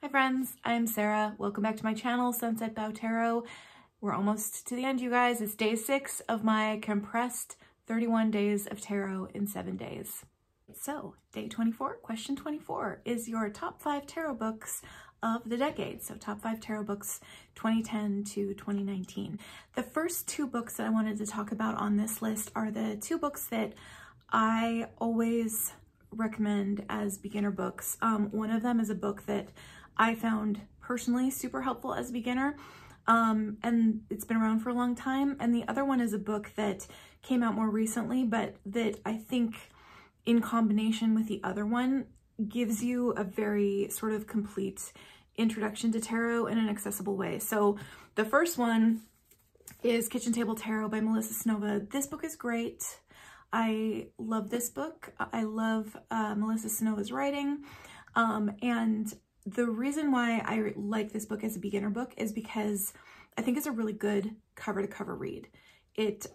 Hi friends, I'm Sarah. Welcome back to my channel, Sunset Bow Tarot. We're almost to the end, you guys. It's day 6 of my compressed 31 days of tarot in 7 days. So day 24, question 24 is your top 5 tarot books of the decade. So top 5 tarot books 2010 to 2019. The first 2 books that I wanted to talk about on this list are the 2 books that I always recommend as beginner books. One of them is a book that I found personally super helpful as a beginner, and it's been around for a long time. And the other one is a book that came out more recently, but that I think in combination with the other one gives you a very sort of complete introduction to tarot in an accessible way. So the first one is Kitchen Table Tarot by Melissa Cynova. This book is great. I love this book. I love Melissa Cynova's writing, and the reason why I like this book as a beginner book is because I think it's a really good cover-to-cover read. It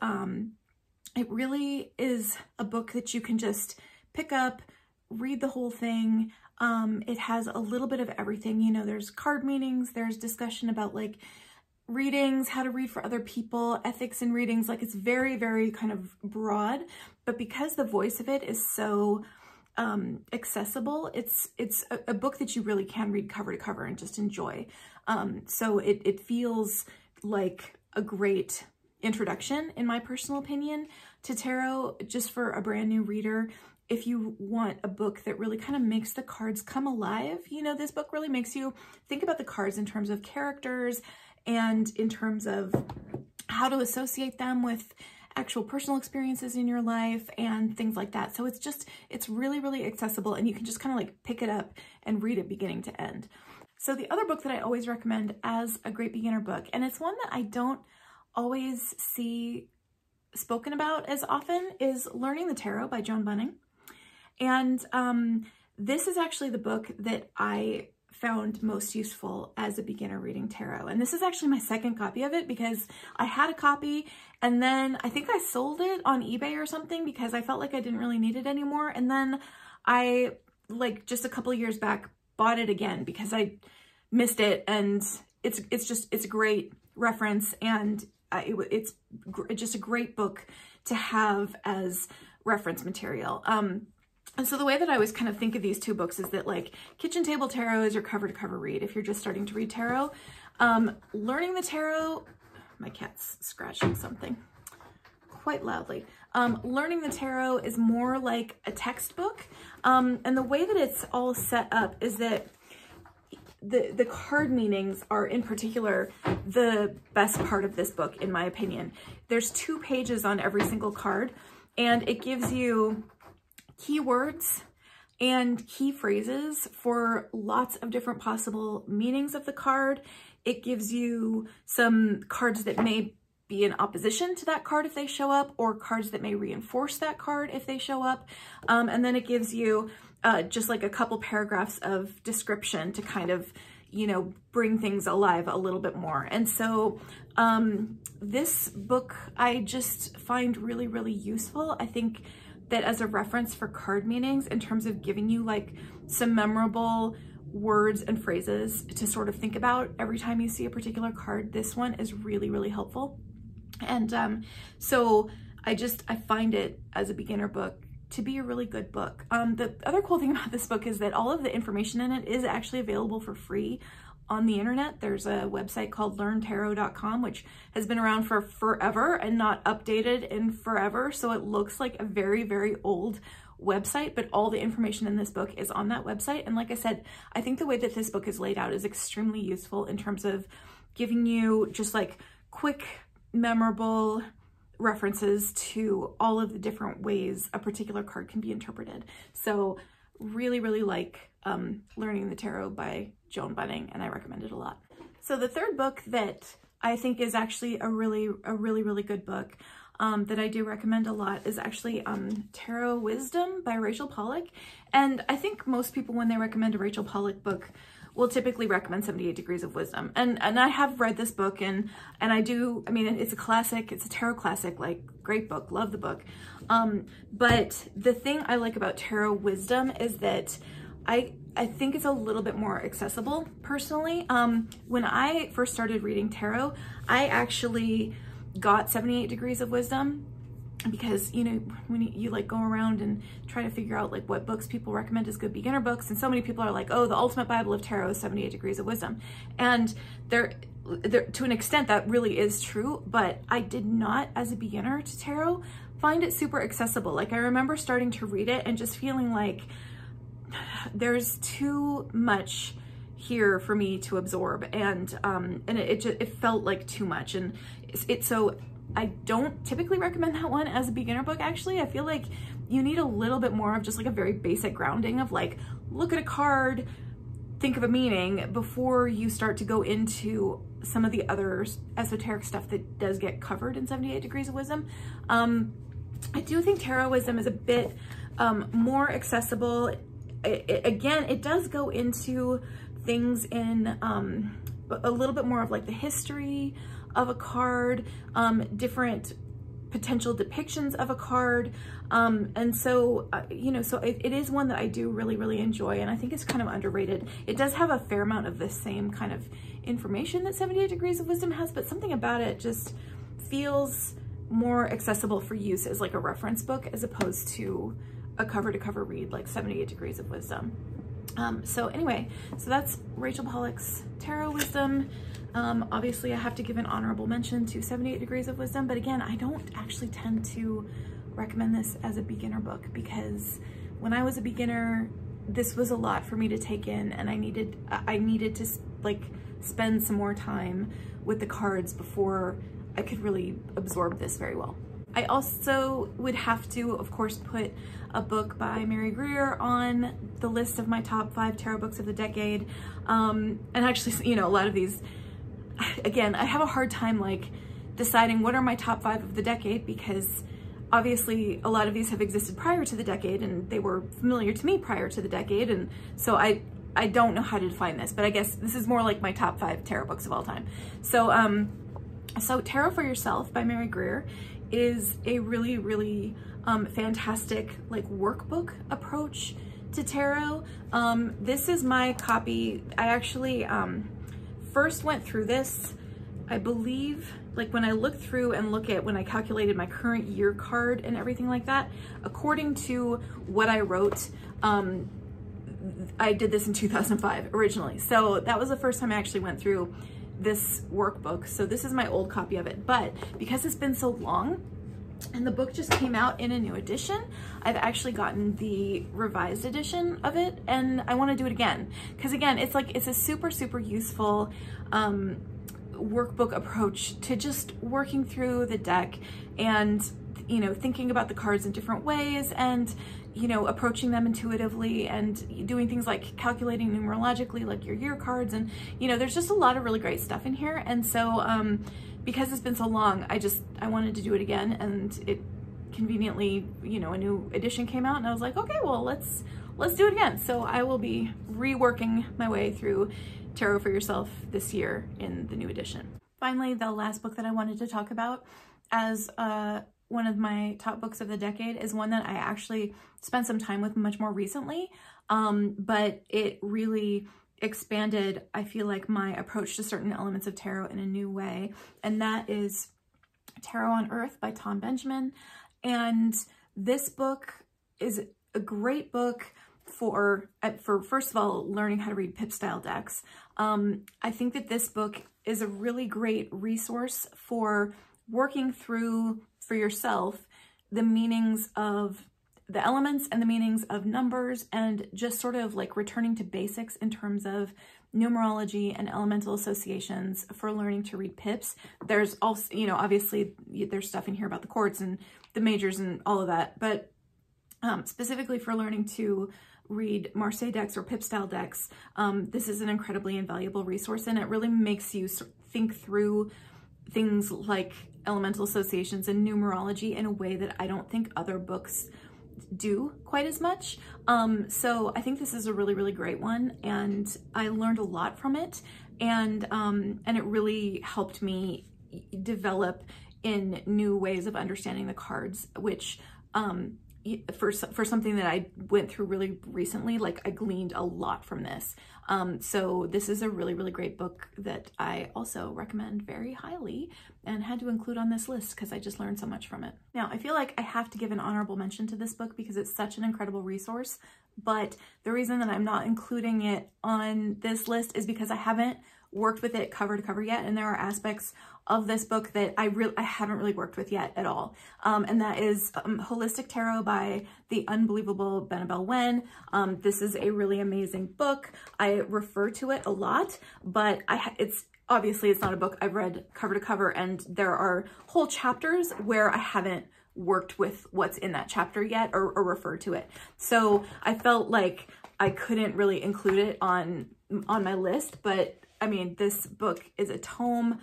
really is a book that you can just pick up, read the whole thing. It has a little bit of everything. You know, there's card meanings, there's discussion about like readings, how to read for other people, ethics in readings. Like it's very, very kind of broad, but because the voice of it is so accessible, it's a book that you really can read cover to cover and just enjoy. So it feels like a great introduction, in my personal opinion, to tarot, just for a brand new reader. If you want a book that really kind of makes the cards come alive, you know, this book really makes you think about the cards in terms of characters and in terms of how to associate them with actual personal experiences in your life and things like that. So it's really, really accessible, and you can just kind of like pick it up and read it beginning to end. So the other book that I always recommend as a great beginner book, and it's one that I don't always see spoken about as often, is Learning the Tarot by Joan Bunning. And this is actually the book that I found most useful as a beginner reading tarot. And this is actually my second copy of it, because I had a copy and then I think I sold it on eBay or something because I felt like I didn't really need it anymore. And then I, like just a couple of years back, bought it again because I missed it, and it's a great reference, and it's just a great book to have as reference material. And so the way that I always kind of think of these 2 books is that like Kitchen Table Tarot is your cover-to-cover read if you're just starting to read tarot. Learning the Tarot, my cat's scratching something quite loudly. Learning the Tarot is more like a textbook. And the way that it's all set up is that the card meanings are in particular the best part of this book, in my opinion. There's 2 pages on every single card, and it gives you keywords and key phrases for lots of different possible meanings of the card. It gives you some cards that may be in opposition to that card if they show up, or cards that may reinforce that card if they show up. And then it gives you just like a couple paragraphs of description to kind of, you know, bring things alive a little bit more. And so this book I just find really, really useful. I think that as a reference for card meanings, in terms of giving you like some memorable words and phrases to sort of think about every time you see a particular card, this one is really, really helpful. And so I find it as a beginner book to be a really good book. The other cool thing about this book is that all of the information in it is actually available for free on the internet. There's a website called learntarot.com, which has been around for forever and not updated in forever. So it looks like a very, very old website, but all the information in this book is on that website. And like I said, I think the way that this book is laid out is extremely useful in terms of giving you just like quick, memorable references to all of the different ways a particular card can be interpreted. So really, really like Learning the Tarot by Joan Bunning, and I recommend it a lot. So the third book that I think is actually a really, really good book that I do recommend a lot is actually Tarot Wisdom by Rachel Pollack. And I think most people, when they recommend a Rachel Pollack book, will typically recommend 78 Degrees of Wisdom. And I have read this book, and I mean, it's a classic, it's a tarot classic, like great book, love the book. But the thing I like about Tarot Wisdom is that I think it's a little bit more accessible personally. When I first started reading tarot, I actually got 78 Degrees of Wisdom because, you know, when you like go around and try to figure out like what books people recommend as good beginner books, and so many people are like, oh, the ultimate Bible of tarot is 78 Degrees of Wisdom. And there to an extent that really is true, but I did not, as a beginner to tarot, find it super accessible. Like, I remember starting to read it and just feeling like there's too much here for me to absorb, and it felt like too much, and so I don't typically recommend that one as a beginner book. Actually, I feel like you need a little bit more of just like a very basic grounding of like, look at a card, think of a meaning before you start to go into some of the other esoteric stuff that does get covered in 78 Degrees of Wisdom. I do think tarot wisdom is a bit more accessible. Again, it does go into things in a little bit more of like the history of a card, different potential depictions of a card. And so, you know, so it is one that I do really enjoy, and I think it's kind of underrated. It does have a fair amount of the same kind of information that 78 Degrees of Wisdom has, but something about it just feels more accessible for use as like a reference book as opposed to a cover-to-cover read like 78 Degrees of Wisdom. So anyway, so that's Rachel Pollack's Tarot Wisdom. Obviously I have to give an honorable mention to 78 Degrees of Wisdom, but again, I don't actually tend to recommend this as a beginner book because when I was a beginner, this was a lot for me to take in, and I needed to like spend some more time with the cards before I could really absorb this very well. I also would have to, of course, put a book by Mary Greer on the list of my top 5 tarot books of the decade. And actually, you know, a lot of these, again, I have a hard time like deciding what are my top 5 of the decade, because obviously a lot of these have existed prior to the decade and they were familiar to me prior to the decade. And so I don't know how to define this, but I guess this is more like my top 5 tarot books of all time. So, so Tarot for Yourself by Mary Greer is a really fantastic like workbook approach to tarot. This is my copy. I actually first went through this, I believe, like when I looked through and when I calculated my current year card and everything like that, according to what I wrote, I did this in 2005 originally. So that was the first time I actually went through this workbook. So this is my old copy of it, but because it's been so long and the book just came out in a new edition, I've actually gotten the revised edition of it, and I want to do it again because again, it's like it's a super useful workbook approach to just working through the deck and, you know, thinking about the cards in different ways and, you know, approaching them intuitively and doing things like calculating numerologically like your year cards, and, you know, there's just a lot of really great stuff in here. And so because it's been so long, I wanted to do it again, and it conveniently, you know, a new edition came out and I was like, okay, well, let's do it again. So I will be reworking my way through Tarot for Yourself this year in the new edition. Finally, the last book that I wanted to talk about as one of my top books of the decade is one that I actually spent some time with much more recently, but it really expanded, I feel like, my approach to certain elements of tarot in a new way, and that is Tarot on Earth by Tom Benjamin. And this book is a great book for first of all, learning how to read pip style decks. I think that this book is a really great resource for working through for yourself the meanings of the elements and the meanings of numbers, and just sort of like returning to basics in terms of numerology and elemental associations for learning to read pips. There's also, you know, obviously there's stuff in here about the quartz and the majors and all of that, but specifically for learning to read Marseille decks or pip style decks, this is an incredibly invaluable resource, and it really makes you think through things like elemental associations and numerology in a way that I don't think other books do quite as much. So I think this is a really great one, and I learned a lot from it, and it really helped me develop in new ways of understanding the cards, which for something that I went through really recently, like I gleaned a lot from this. So this is a really, really great book that I also recommend very highly and had to include on this list because I just learned so much from it. Now, I feel like I have to give an honorable mention to this book because it's such an incredible resource, but the reason that I'm not including it on this list is because I haven't worked with it cover to cover yet, and there are aspects of this book that I haven't really worked with yet at all, and that is Holistic Tarot by the unbelievable Benebell Wen. This is a really amazing book. I refer to it a lot, but it's obviously not a book I've read cover to cover, and there are whole chapters where I haven't worked with what's in that chapter yet or referred to it. So I felt like I couldn't really include it on my list, but I mean, this book is a tome.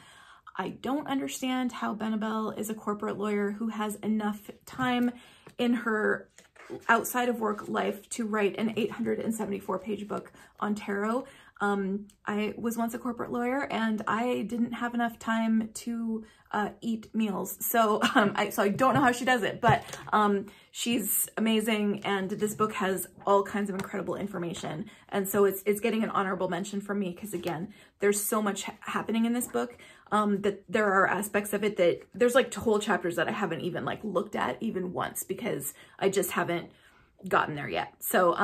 I don't understand how Benebell is a corporate lawyer who has enough time in her outside of work life to write an 874-page book on tarot. I was once a corporate lawyer and I didn't have enough time to eat meals. So, I don't know how she does it, but she's amazing, and this book has all kinds of incredible information. And so it's getting an honorable mention from me because, again, there's so much happening in this book that there are aspects of it that there's like whole chapters that I haven't even like looked at even once because I just haven't gotten there yet. So,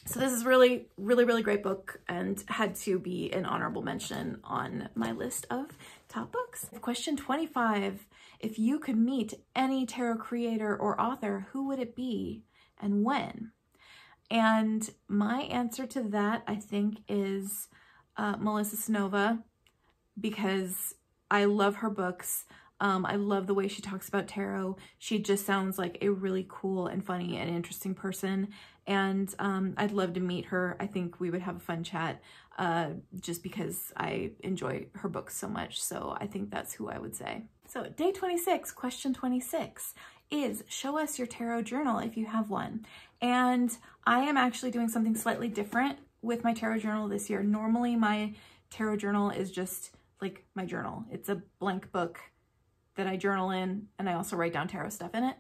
so this is really, really, really great book and had to be an honorable mention on my list of top books. Question 25, if you could meet any tarot creator or author, who would it be and when? And my answer to that, I think, is Melissa Canova, because I love her books. I love the way she talks about tarot. She just sounds like a really cool and funny and interesting person. And I'd love to meet her. I think we would have a fun chat just because I enjoy her books so much. So I think that's who I would say. So day 26, question 26 is show us your tarot journal if you have one. And I am actually doing something slightly different with my tarot journal this year. Normally my tarot journal is just like my journal. It's a blank book that I journal in, and I also write down tarot stuff in it.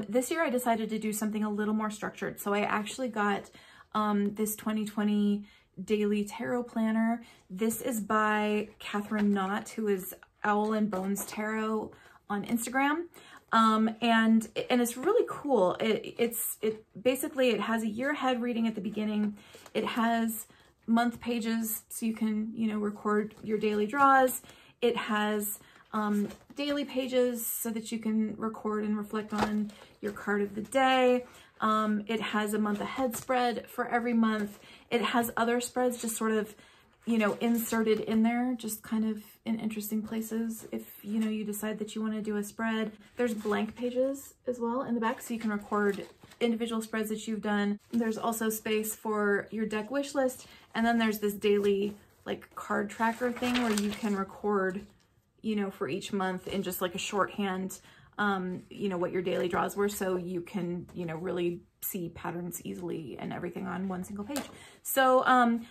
This year I decided to do something a little more structured. So I actually got this 2020 daily tarot planner. This is by Catherine Knott, who is Owl and Bones Tarot on Instagram. And it's really cool. It basically, it has a year ahead reading at the beginning. It has month pages so you can, record your daily draws. It has daily pages so that you can record and reflect on your card of the day. It has a month ahead spread for every month. It has other spreads just sort of, inserted in there, just kind of in interesting places. If, you decide that you want to do a spread, there's blank pages as well in the back so you can record individual spreads that you've done. There's also space for your deck wish list. And then there's this daily like card tracker thing where you can record for each month in just like a shorthand, what your daily draws were, so you can, really see patterns easily and everything on one single page. So,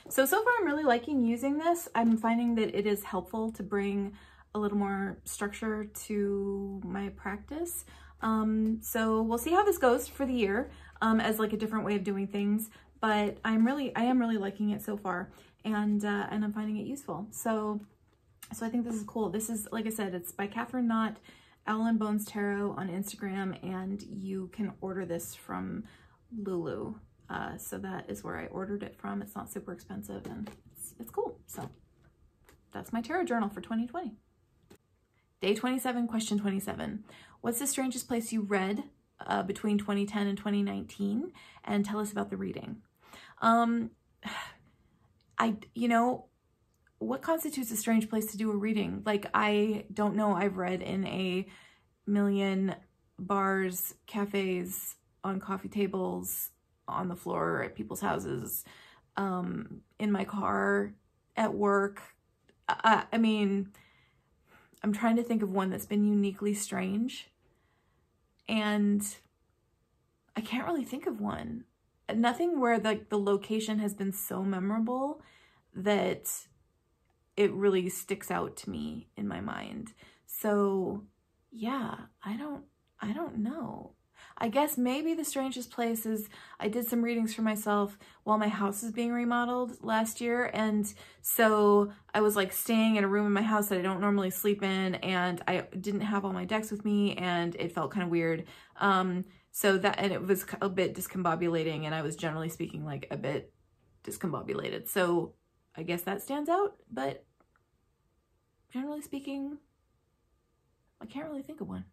so far I'm really liking using this. I'm finding that it is helpful to bring a little more structure to my practice. So we'll see how this goes for the year, as like a different way of doing things, but I am really liking it so far, and I'm finding it useful. So I think this is cool. This is, like I said, it's by Catherine Knott, Owl and Bones Tarot on Instagram, and you can order this from Lulu. So that is where I ordered it from. It's not super expensive, and it's cool. So that's my tarot journal for 2020. Day 27, question 27. What's the strangest place you read between 2010 and 2019? And tell us about the reading. What constitutes a strange place to do a reading? Like, I don't know. I've read in a million bars, cafes, on coffee tables, on the floor, at people's houses, in my car, at work. I mean, I'm trying to think of one that's been uniquely strange, and I can't really think of one. Nothing where the location has been so memorable that it really sticks out to me in my mind. So yeah, I don't know. I guess maybe the strangest place is I did some readings for myself while my house was being remodeled last year. And so I was like staying in a room in my house that I don't normally sleep in, and I didn't have all my decks with me, and it felt kind of weird. So that, and it was a bit discombobulating, and I was generally speaking like a bit discombobulated. So I guess that stands out, but generally speaking, I can't really think of one.